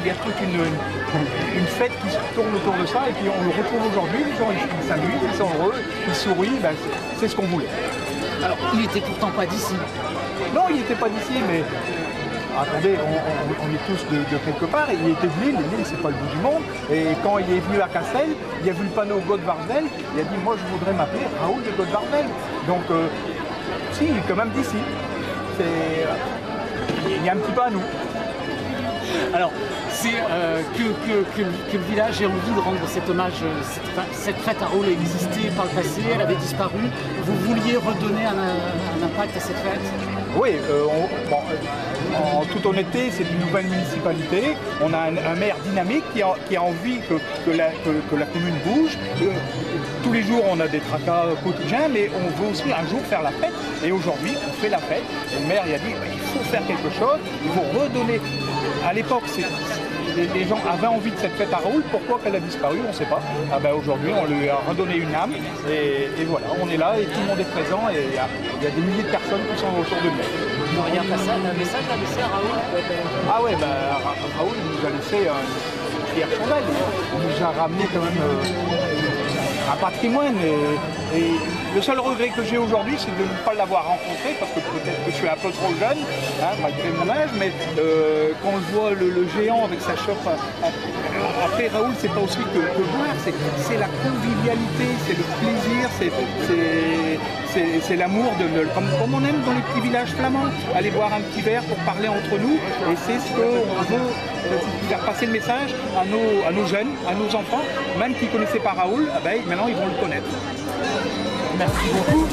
y a toute une fête qui se tourne autour de ça et puis on le retrouve aujourd'hui, les gens ils s'amusent, ils sont heureux, ils sourient, ben, c'est ce qu'on voulait. Alors, il était pourtant pas d'ici. Non, il n'était pas d'ici, mais attendez, on est tous de quelque part. Il était de Lille, Lille c'est pas le bout du monde. Et quand il est venu à Cassel, il a vu le panneau Godvarvel, il a dit moi je voudrais m'appeler Raoul de Godvarvel. Donc si, il est quand même d'ici. Il y a un petit peu à nous. Alors, c'est que le village ait envie de rendre cet hommage, cette fête à Raoul existait par le passé, elle avait disparu. Vous vouliez redonner un impact à cette fête? Oui, en toute honnêteté, c'est une nouvelle municipalité. On a un maire dynamique qui a envie que la commune bouge. Tous les jours, on a des tracas quotidiens, mais on veut aussi un jour faire la fête. Et aujourd'hui, on fait la fête. Et le maire il a dit il faut faire quelque chose, il faut redonner. À l'époque, les gens avaient envie de cette fête à Raoul. Pourquoi qu'elle a disparu, on ne sait pas. Ah ben, aujourd'hui, on lui a redonné une âme. Et voilà, on est là et tout le monde est présent. Et il y a des milliers de personnes qui sont autour de nous. Vous auriez un message à laisser à Raoul? Ah ouais, ben, Raoul nous a laissé une pierre chandelle. Il nous a ramené quand même un patrimoine. Et le seul regret que j'ai aujourd'hui, c'est de ne pas l'avoir rencontré, parce que peut-être que je suis un peu trop jeune, hein, malgré mon âge, mais quand je vois le géant avec sa chope, après Raoul, c'est pas aussi que boire, c'est la convivialité, c'est le plaisir, c'est l'amour, comme on aime dans les petits villages flamands, aller boire un petit verre pour parler entre nous, et c'est ce qu'on veut faire passer le message à nos jeunes, à nos enfants, même qui ne connaissaient pas Raoul, eh ben, maintenant ils vont le connaître. Merci beaucoup.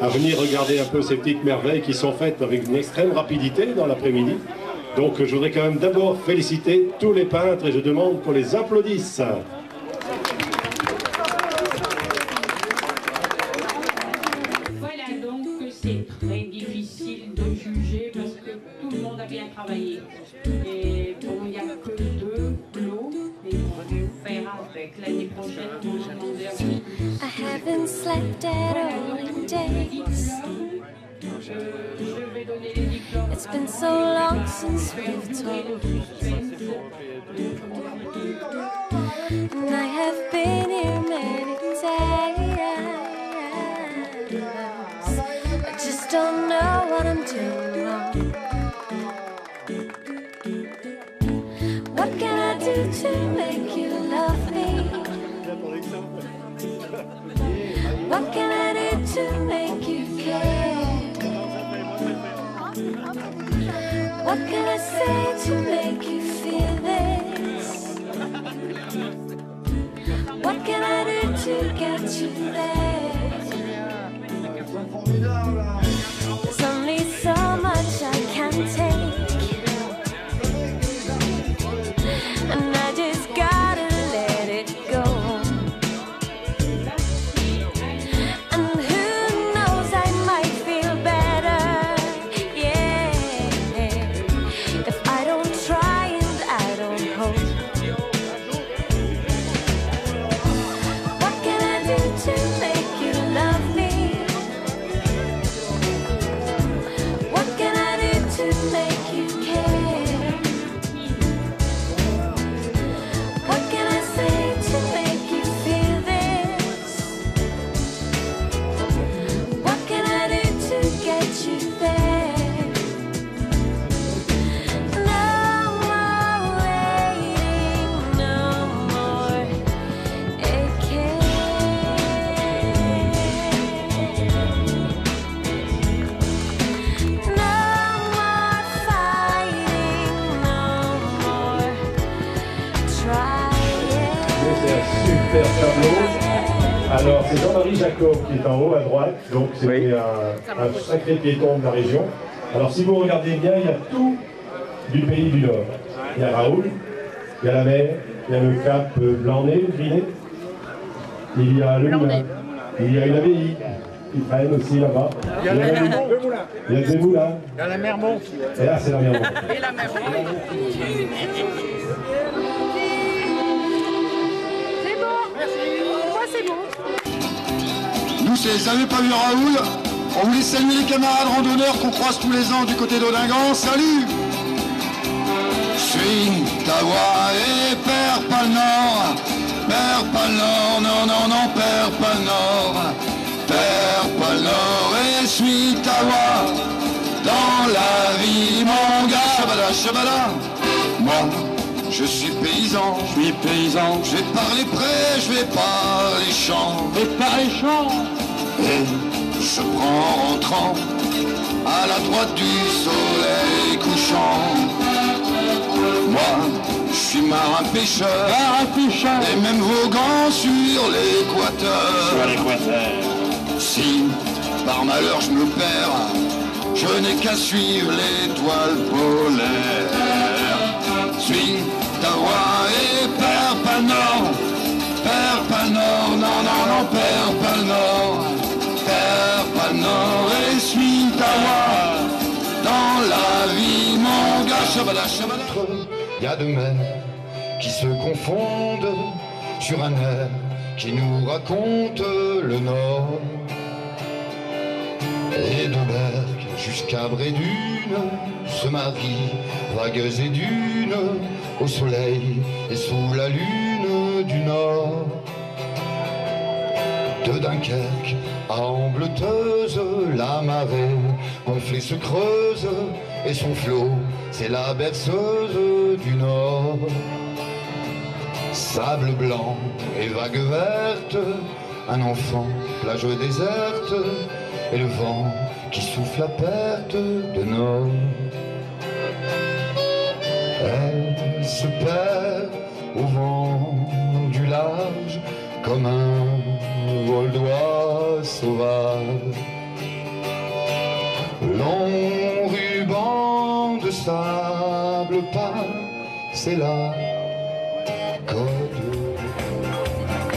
à venir regarder un peu ces petites merveilles qui sont faites avec une extrême rapidité dans l'après-midi. Donc je voudrais quand même d'abord féliciter tous les peintres et je demande qu'on les applaudisse. Voilà donc que c'est très difficile de juger parce que tout le monde a bien travaillé. Et bon, il n'y a que 2 lots et on va faire avec l'année prochaine. On va demander à vous. I haven't slept at all in days. Je vais donner les diplômes. It's been so long since we've talked. And I have been here many days. I just don't know what I'm doing wrong. What can I do to make you love me? What can I do to make you care? What can I say to make you feel this? What can I do to get you there? There's only so much I can take, and I just gotta let it go. And who knows, I might feel better, yeah, if I don't try and I don't hope. What can I do to make you love me? What can I do to make you care? What can I say to make you feel this? What can I do to get you there? No more waiting, no more aching. No more fighting, no more trying. C'est un super tableau. Alors c'est Jean-Marie Jacob qui est en haut à droite, donc c'était un sacré piéton de la région. Alors si vous regardez bien, il y a tout du pays du Nord. Il y a Raoul, il y a la mer, il y a le cap Blanc-Nez, Griné, il y a le moulin, il y a une abbaye qui traîne aussi là-bas. Il y a le Mermont. Il y a des moulins. Il y a la Mermont. Et là c'est la Mermont. Et la Mermont. C'est bon. Moi c'est bon. Nous, vous n'avez pas vu Raoul, on voulait saluer les camarades randonneurs qu'on croise tous les ans du côté d'Audingan. Salut! Swing ta voix et perds pas le nord. Perds pas le nord, non, non, non, perds pas le nord. Perds pas le nord et suis ta voix. Dans la vie, mon gars, chabala, chabala. Moi, je suis paysan, je vais parler près, je vais parler champs. Et par les champs, Et je prends en rentrant à la droite du soleil couchant. Moi, je suis marin pêcheur, et même voguant sur l'équateur. Si par malheur je me perds, je n'ai qu'à suivre l'étoile polaire. Suis ta voix et perds pas le nord. Perds pas le nord, non, non, non, perds pas le nord. Perds pas le nord et suis ta voix. Dans la vie, mon gars, chabala, chabala. Il y a deux mers qui se confondent sur un air qui nous raconte le nord. Et de Berck jusqu'à Brédune se marient vagues et dunes au soleil et sous la lune du nord. De Dunkerque à Ambleteuse, la marée gonflée se creuse et son flot, c'est la berceuse du nord. Sable blanc et vagues vertes, un enfant, plage déserte, et le vent qui souffle à perte de nord. Elle se perd au vent du large comme un vol d'oie sauvage. sable pas, c'est la côte.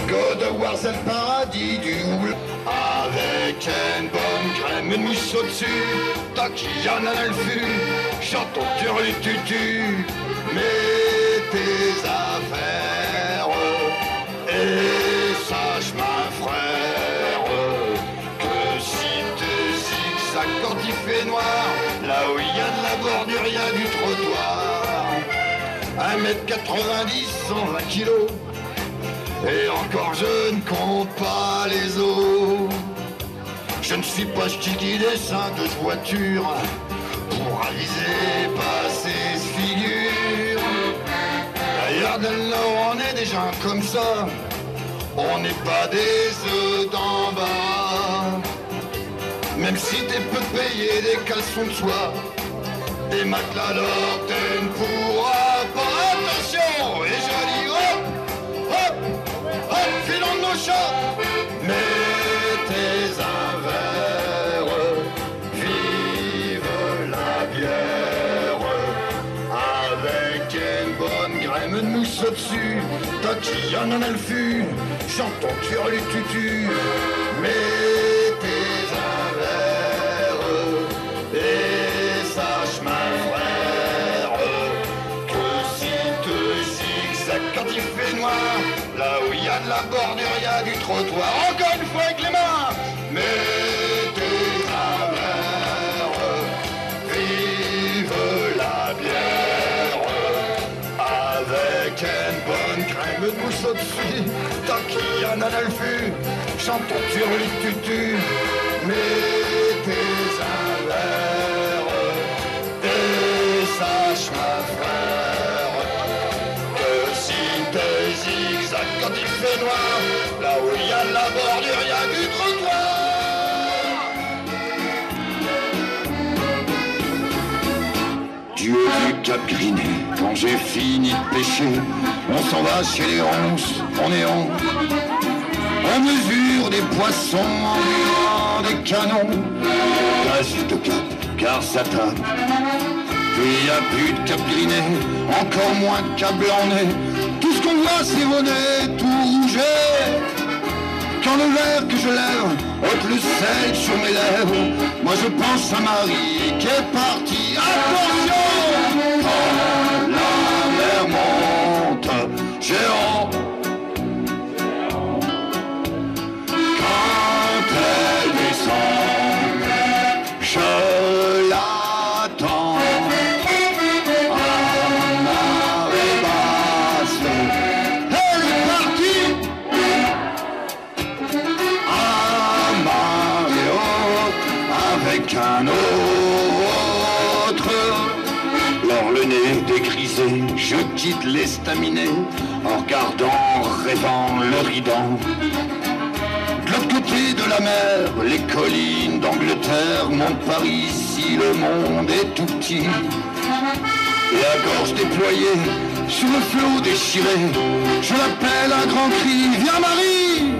God War, c'est le paradis du houle. Avec une bonne crème, une mousse au-dessus. Tant qu'il y en a le fût, j'entends turlututu. Mets tes affaires et sache, ma frère, que si te zigzags quand il fait noir, là où il y a de la bordure, il y a du trottoir. 1m90, 120 kilos. Et encore je ne compte pas les os. Je ne suis pas qui dessin de voiture pour aviser passer ce figure. D'ailleurs dans le Nord on est déjà comme ça. On n'est pas des œufs d'en bas. Même si t'es peu payé des caleçons de soie, des matelas d'or tu ne pourras pas. Attention, et joli hop, hop, hop, filons de nos chats. Mets tes un verre, vive la bière, avec une bonne graine de mousse au-dessus. Tant qu'il y en a le fût, j'entends turlututu. Mets tes un verre, et sache ma frère, que si te zigzag quand il fait noir, là où il y a de la bordure, il y a du trottoir. Encore une fois avec les mains. Mets tes un verre, vive la bière, avec une bonne crème de mousse au-dessus. Tant qu'il y en a le fût, j'entends turlututu. Mets tes un verre, et sache ma frère, que si te zigzag quand il fait noir, là où il y a de la bordure, il y a du trottoir. Du haut du Cap Griné, quand j'ai fini de pêcher, on s'en va chez les ronces, on est on. On mesure des poissons en buvant des canons. Vas-y de Cap, car ça tape. Puis il n'y a plus de Cap Griné, encore moins de Cap Blanc-Nez. Tout ce qu'on voit c'est bonnet, tout rouget. Quand le verre que je lève ôte le sel sur mes lèvres, moi je pense à Marie qui est partie. Attention, quand la mer monte, j'ai honte. Quand elle descend, je l'attends. À marée basse, elle est partie. À marée haute, avec un autre. Lors le nez dégrisé, je quitte l'estaminet, en regardant, rêvant, le ridant. De l'autre côté de la mer, les collines d'Angleterre montent par ici, le monde est tout petit. Et à gorge déployée, sur le flot déchiré, je l'appelle un grand cri, viens Marie.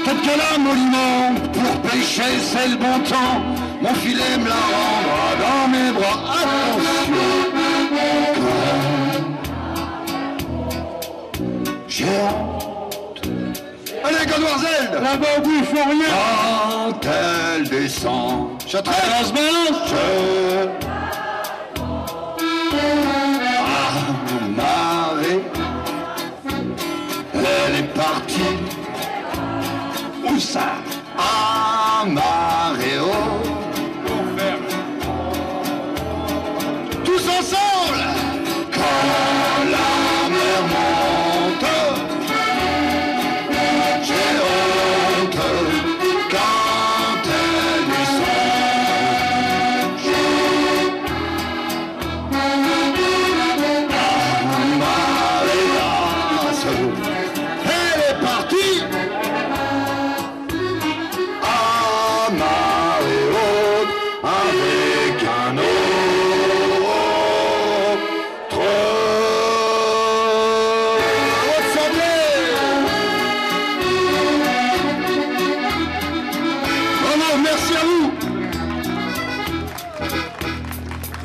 Quelqu'un là mollement, pour pêcher c'est le bon temps, mon filet me la rendra dans mes bras. Attention, j'ai honte. Allez, Godoirzelle! Là-bas au bout, ils font rien. Quand elle descend, je traverse balance. Ah, marée, elle est partie. Où ça? Ah, marée haute. Tous ensemble! Quand la mer monte, j'ai honte. Quand elle descend,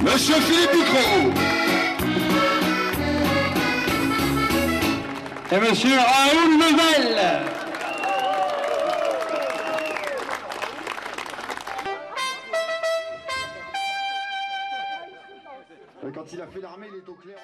Monsieur Philippe Ducrot. Et monsieur Raoul Level. Quand il a fait l'armée, il est au clairon.